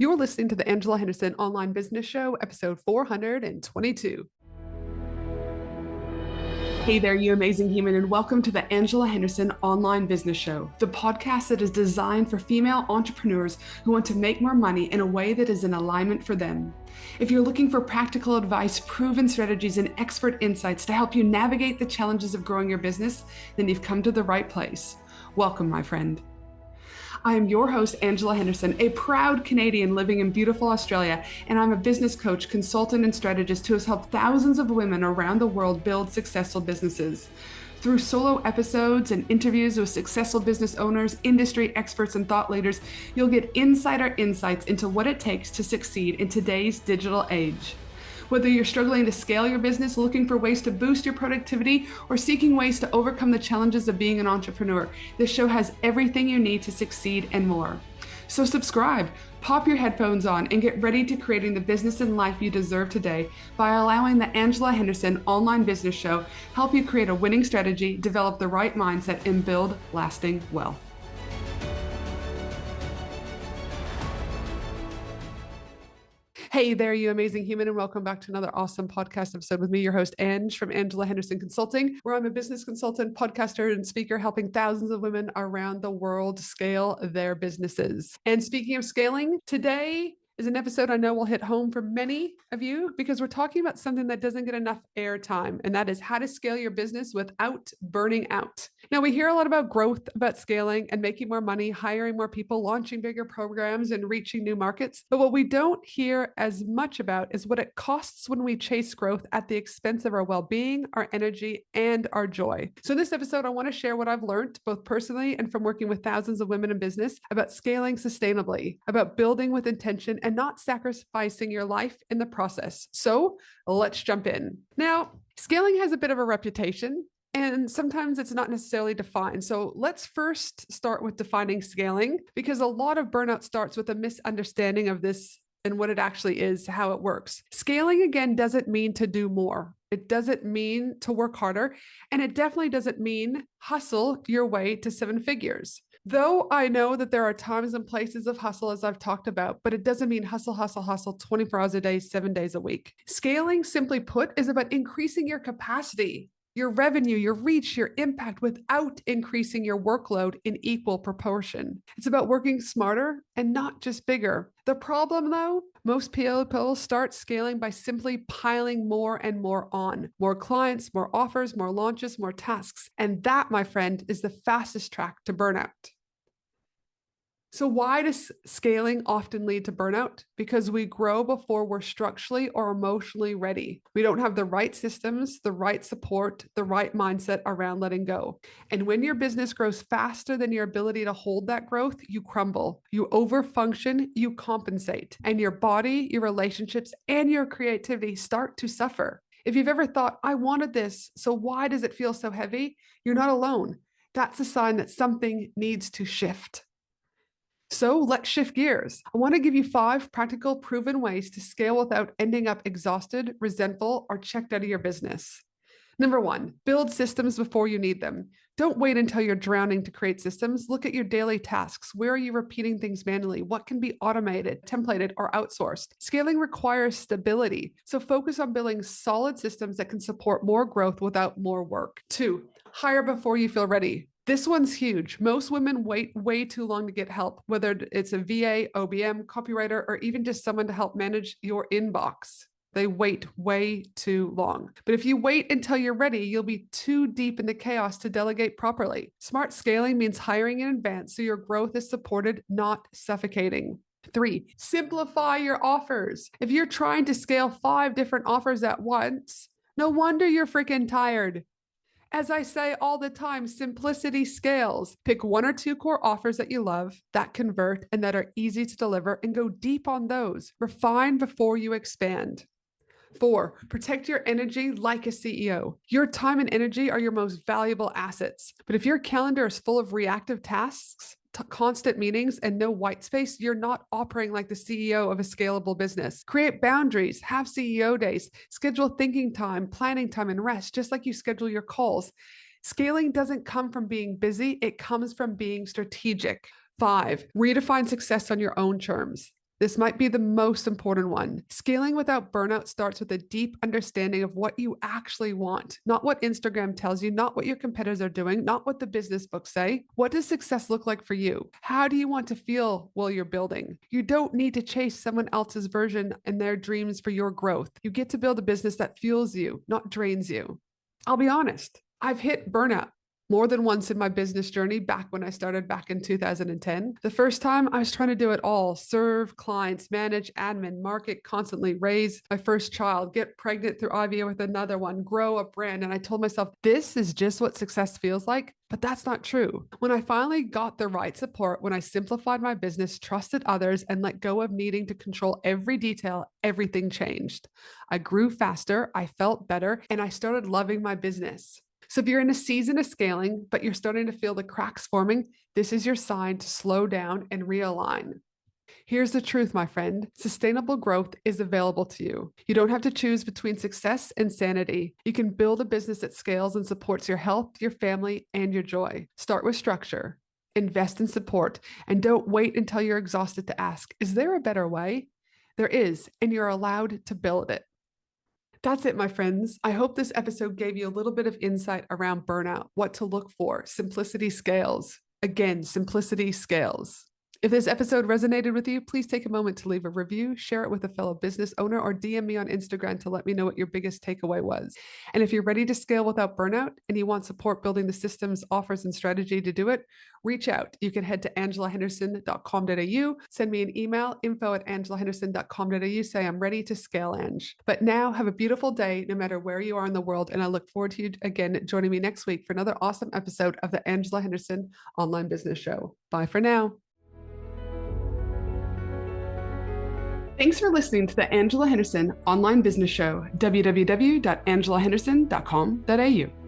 You're listening to the Angela Henderson Online Business Show, episode 422. Hey there, you amazing human, and welcome to the Angela Henderson Online Business Show, the podcast that is designed for female entrepreneurs who want to make more money in a way that is in alignment for them. If you're looking for practical advice, proven strategies, and expert insights to help you navigate the challenges of growing your business, then you've come to the right place. Welcome, my friend. I am your host, Angela Henderson, a proud Canadian living in beautiful Australia, and I'm a business coach, consultant, and strategist who has helped thousands of women around the world build successful businesses. Through solo episodes and interviews with successful business owners, industry experts, and thought leaders, you'll get insider insights into what it takes to succeed in today's digital age. Whether you're struggling to scale your business, looking for ways to boost your productivity, or seeking ways to overcome the challenges of being an entrepreneur, this show has everything you need to succeed and more. So subscribe, pop your headphones on, and get ready to creating the business and life you deserve today by allowing the Angela Henderson Online Business Show help you create a winning strategy, develop the right mindset, and build lasting wealth. Hey there, you amazing human, and welcome back to another awesome podcast episode with me, your host, Ange from Angela Henderson Consulting, where I'm a business consultant, podcaster, and speaker helping thousands of women around the world scale their businesses. And speaking of scaling, today is an episode I know will hit home for many of you because we're talking about something that doesn't get enough airtime, and that is how to scale your business without burning out. Now, we hear a lot about growth, about scaling and making more money, hiring more people, launching bigger programs, and reaching new markets. But what we don't hear as much about is what it costs when we chase growth at the expense of our well-being, our energy, and our joy. So in this episode, I want to share what I've learned, both personally and from working with thousands of women in business, about scaling sustainably, about building with intention and not sacrificing your life in the process. So let's jump in. Now, scaling has a bit of a reputation, and sometimes it's not necessarily defined. So let's first start with defining scaling, because a lot of burnout starts with a misunderstanding of this and what it actually is, how it works. Scaling, again, doesn't mean to do more. It doesn't mean to work harder. And it definitely doesn't mean hustle your way to seven figures. Though I know that there are times and places of hustle, as I've talked about, but it doesn't mean hustle, hustle, hustle 24 hours a day, 7 days a week. Scaling, simply put, is about increasing your capacity, your revenue, your reach, your impact without increasing your workload in equal proportion. It's about working smarter and not just bigger. The problem, though, most people start scaling by simply piling more and more on. More clients, more offers, more launches, more tasks. And that, my friend, is the fastest track to burnout. So why does scaling often lead to burnout? Because we grow before we're structurally or emotionally ready. We don't have the right systems, the right support, the right mindset around letting go. And when your business grows faster than your ability to hold that growth, you crumble, you overfunction, you compensate, and your body, your relationships, and your creativity start to suffer. If you've ever thought, I wanted this, so why does it feel so heavy? You're not alone. That's a sign that something needs to shift. So let's shift gears. I want to give you 5 practical, proven ways to scale without ending up exhausted, resentful, or checked out of your business. Number 1, build systems before you need them. Don't wait until you're drowning to create systems. Look at your daily tasks. Where are you repeating things manually? What can be automated, templated, or outsourced? Scaling requires stability. So focus on building solid systems that can support more growth without more work. 2, hire before you feel ready. This one's huge. Most women wait way too long to get help, whether it's a VA, OBM, copywriter, or even just someone to help manage your inbox. They wait way too long. But if you wait until you're ready, you'll be too deep in the chaos to delegate properly. Smart scaling means hiring in advance so your growth is supported, not suffocating. 3, simplify your offers. If you're trying to scale 5 different offers at once, no wonder you're freaking tired. As I say all the time, simplicity scales. Pick 1 or 2 core offers that you love, that convert, and that are easy to deliver, and go deep on those. Refine before you expand. 4, protect your energy like a CEO. Your time and energy are your most valuable assets. But if your calendar is full of reactive tasks, constant meetings, and no white space, you're not operating like the CEO of a scalable business. Create boundaries, have CEO days, schedule thinking time, planning time, and rest, just like you schedule your calls. Scaling doesn't come from being busy, it comes from being strategic. 5, redefine success on your own terms. This might be the most important one. Scaling without burnout starts with a deep understanding of what you actually want, not what Instagram tells you, not what your competitors are doing, not what the business books say. What does success look like for you? How do you want to feel while you're building? You don't need to chase someone else's version and their dreams for your growth. You get to build a business that fuels you, not drains you. I'll be honest, I've hit burnout more than once in my business journey back when I started back in 2010. The first time I was trying to do it all: serve clients, manage, admin, market, constantly raise my first child, get pregnant through IVF with another one, grow a brand. And I told myself, this is just what success feels like. But that's not true. When I finally got the right support, when I simplified my business, trusted others, and let go of needing to control every detail, everything changed. I grew faster, I felt better, and I started loving my business. So if you're in a season of scaling, but you're starting to feel the cracks forming, this is your sign to slow down and realign. Here's the truth, my friend. Sustainable growth is available to you. You don't have to choose between success and sanity. You can build a business that scales and supports your health, your family, and your joy. Start with structure, invest in support, and don't wait until you're exhausted to ask, is there a better way? There is, and you're allowed to build it. That's it, my friends. I hope this episode gave you a little bit of insight around burnout, what to look for. Simplicity scales. Again, simplicity scales. If this episode resonated with you, please take a moment to leave a review, share it with a fellow business owner, or DM me on Instagram to let me know what your biggest takeaway was. And if you're ready to scale without burnout and you want support building the systems, offers, and strategy to do it, reach out. You can head to angelahenderson.com.au, send me an email, info@angelahenderson.com.au, say I'm ready to scale, Ange. But now have a beautiful day, no matter where you are in the world. And I look forward to you again joining me next week for another awesome episode of the Angela Henderson Online Business Show. Bye for now. Thanks for listening to the Angela Henderson Online Business Show, www.angelahenderson.com.au.